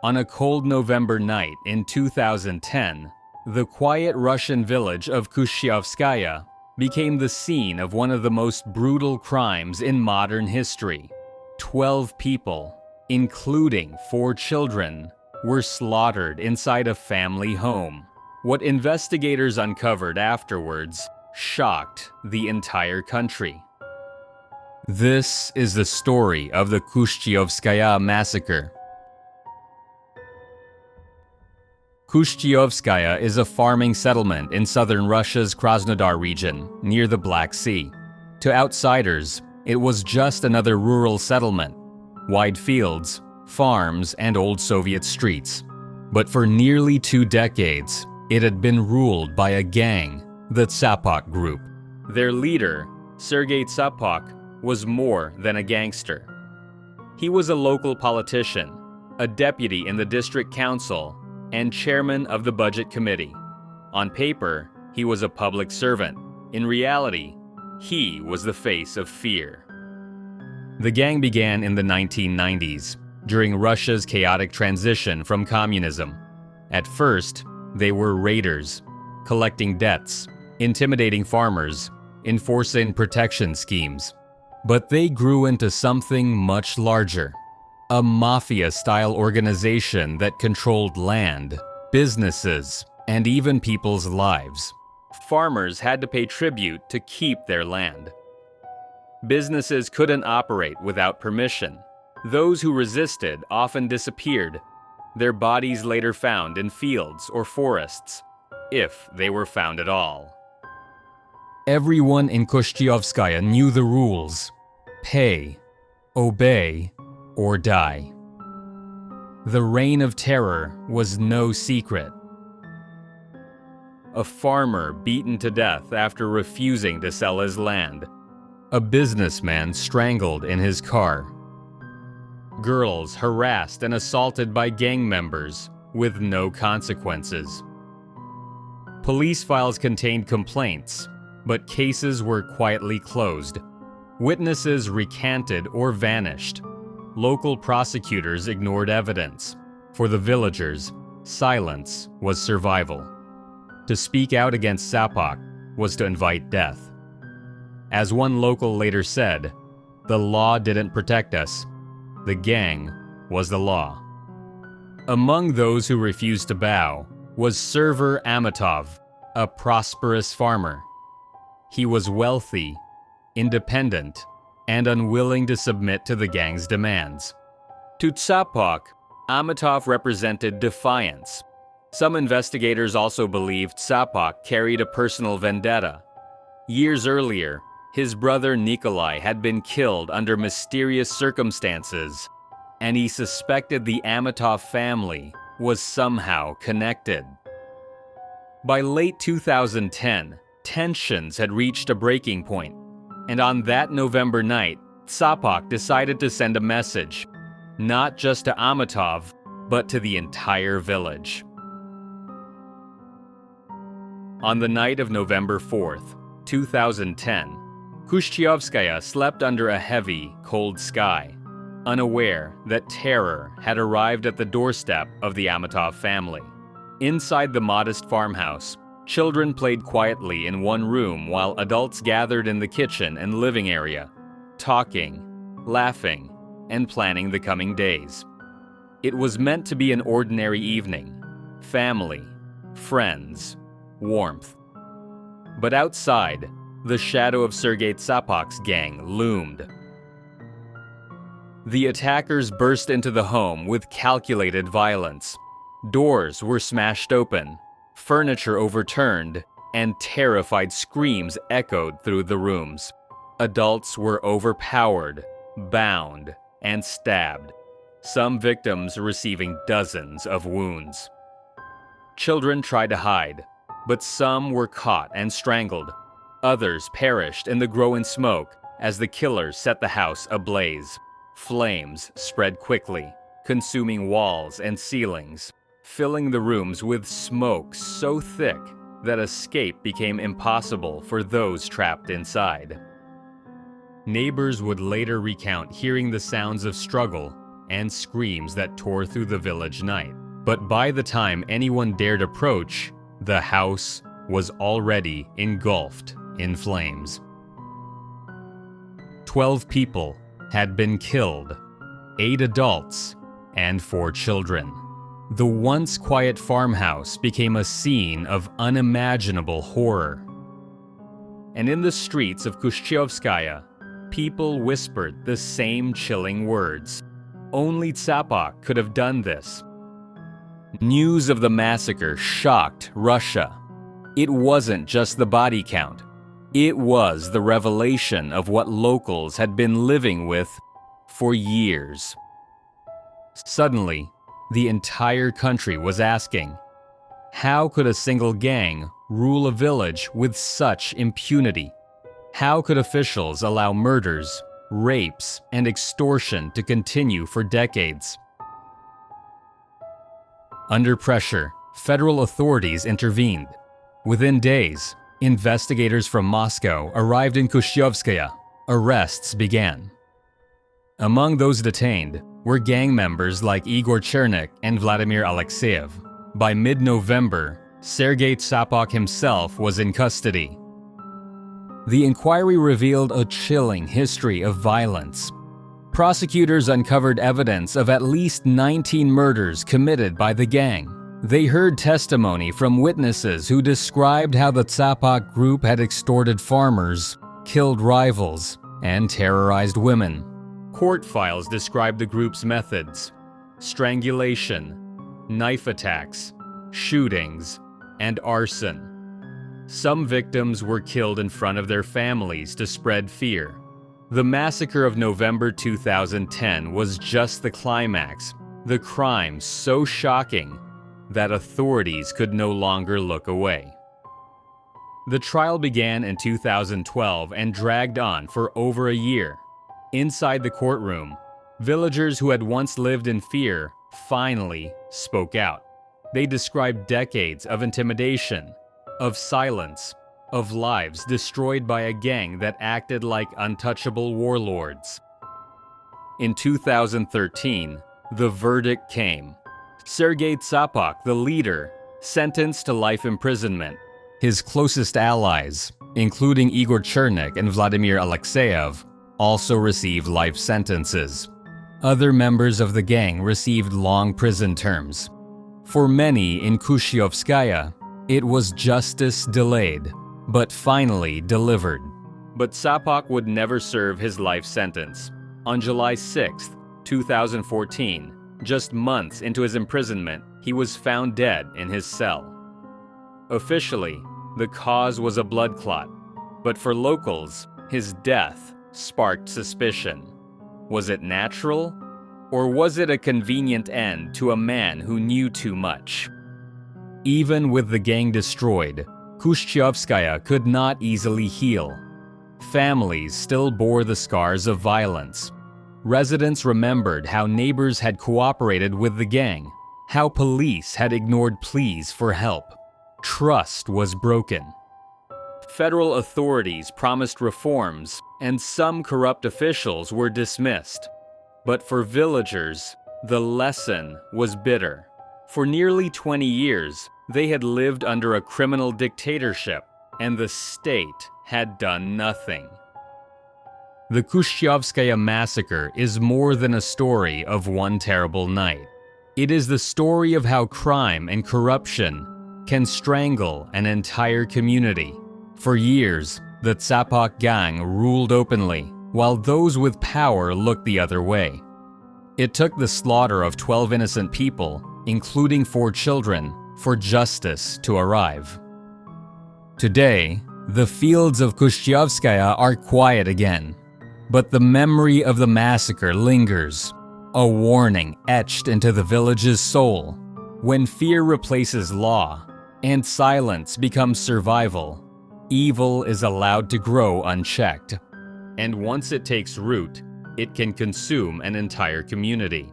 On a cold November night in 2010, the quiet Russian village of Kushyovskaya became the scene of one of the most brutal crimes in modern history. 12 people, including 4 children, were slaughtered inside a family home. What investigators uncovered afterwards shocked the entire country. This is the story of the Kushyovskaya massacre. Kushyovskaya is a farming settlement in southern Russia's Krasnodar region, near the Black Sea. To outsiders, it was just another rural settlement, wide fields, farms, and old Soviet streets. But for nearly 2 decades, it had been ruled by a gang, the Tsapak group. Their leader, Sergei Tsapak, was more than a gangster. He was a local politician, a deputy in the district council, and chairman of the budget committee. On paper, he was a public servant. In reality, he was the face of fear. The gang began in the 1990s, during Russia's chaotic transition from communism. At first, they were raiders, collecting debts, intimidating farmers, enforcing protection schemes. But they grew into something much larger. A Mafia-style organization that controlled land, businesses, and even people's lives. Farmers had to pay tribute to keep their land. Businesses couldn't operate without permission. Those who resisted often disappeared, their bodies later found in fields or forests, if they were found at all. Everyone in Kushyovskaya knew the rules: pay, obey, or die. The reign of terror was no secret. A farmer beaten to death after refusing to sell his land. A businessman strangled in his car. Girls harassed and assaulted by gang members with no consequences. Police files contained complaints, but cases were quietly closed. Witnesses recanted or vanished. Local prosecutors ignored evidence. For the villagers, silence was survival. To speak out against Tsapak was to invite death. As one local later said, "The law didn't protect us. The gang was the law." Among those who refused to bow was Server Amatov, a prosperous farmer. He was wealthy, independent, and unwilling to submit to the gang's demands. To Tsapak, Amatov represented defiance. Some investigators also believed Tsapak carried a personal vendetta. Years earlier, his brother Nikolai had been killed under mysterious circumstances, and he suspected the Amatov family was somehow connected. By late 2010, tensions had reached a breaking point. And on that November night, Tsapak decided to send a message, not just to Amatov, but to the entire village. On the night of November 4th, 2010, Kushyovskaya slept under a heavy, cold sky, unaware that terror had arrived at the doorstep of the Amatov family. Inside the modest farmhouse, children played quietly in one room while adults gathered in the kitchen and living area, talking, laughing, and planning the coming days. It was meant to be an ordinary evening, family, friends, warmth. But outside, the shadow of Sergei Tsapak's gang loomed. The attackers burst into the home with calculated violence. Doors were smashed open, furniture overturned, and terrified screams echoed through the rooms. Adults were overpowered, bound, and stabbed, some victims receiving dozens of wounds. Children tried to hide, but some were caught and strangled. Others perished in the growing smoke as the killers set the house ablaze. Flames spread quickly, consuming walls and ceilings, filling the rooms with smoke so thick that escape became impossible for those trapped inside. Neighbors would later recount hearing the sounds of struggle and screams that tore through the village night. But by the time anyone dared approach, the house was already engulfed in flames. 12 people had been killed, 8 adults and 4 children. The once quiet farmhouse became a scene of unimaginable horror. And in the streets of Kushcheovskaya, people whispered the same chilling words. Only Tsapak could have done this. News of the massacre shocked Russia. It wasn't just the body count. It was the revelation of what locals had been living with for years. Suddenly, the entire country was asking, how could a single gang rule a village with such impunity? How could officials allow murders, rapes, and extortion to continue for decades? Under pressure, federal authorities intervened. Within days, investigators from Moscow arrived in Kushcheovskaya. Arrests began. Among those detained were gang members like Igor Chernik and Vladimir Alexeyev. By mid-November, Sergei Tsapak himself was in custody. The inquiry revealed a chilling history of violence. Prosecutors uncovered evidence of at least 19 murders committed by the gang. They heard testimony from witnesses who described how the Tsapak group had extorted farmers, killed rivals, and terrorized women. Court files described the group's methods: strangulation, knife attacks, shootings, and arson. Some victims were killed in front of their families to spread fear. The massacre of November 2010 was just the climax, the crime so shocking that authorities could no longer look away. The trial began in 2012 and dragged on for over a year. Inside the courtroom, villagers who had once lived in fear finally spoke out. They described decades of intimidation, of silence, of lives destroyed by a gang that acted like untouchable warlords. In 2013, the verdict came. Sergei Tsapak, the leader, sentenced to life imprisonment. His closest allies, including Igor Chernik and Vladimir Alexeyev, also received life sentences. Other members of the gang received long prison terms. For many in Kushcheovskaya, it was justice delayed, but finally delivered. But Tsapak would never serve his life sentence. On July 6, 2014, just months into his imprisonment, he was found dead in his cell. Officially, the cause was a blood clot, but for locals, his death sparked suspicion. Was it natural, or was it a convenient end to a man who knew too much? Even with the gang destroyed, Kushcheovskaya could not easily heal. Families still bore the scars of violence. Residents remembered how neighbors had cooperated with the gang, how police had ignored pleas for help. Trust was broken. Federal authorities promised reforms, and some corrupt officials were dismissed. But for villagers, the lesson was bitter. For nearly 20 years, they had lived under a criminal dictatorship, and the state had done nothing. The Kushcheovskaya massacre is more than a story of one terrible night. It is the story of how crime and corruption can strangle an entire community. For years, the Tsapak gang ruled openly, while those with power looked the other way. It took the slaughter of 12 innocent people, including 4 children, for justice to arrive. Today, the fields of Kushcheovskaya are quiet again, but the memory of the massacre lingers, a warning etched into the village's soul. When fear replaces law and silence becomes survival, evil is allowed to grow unchecked. And once it takes root, it can consume an entire community.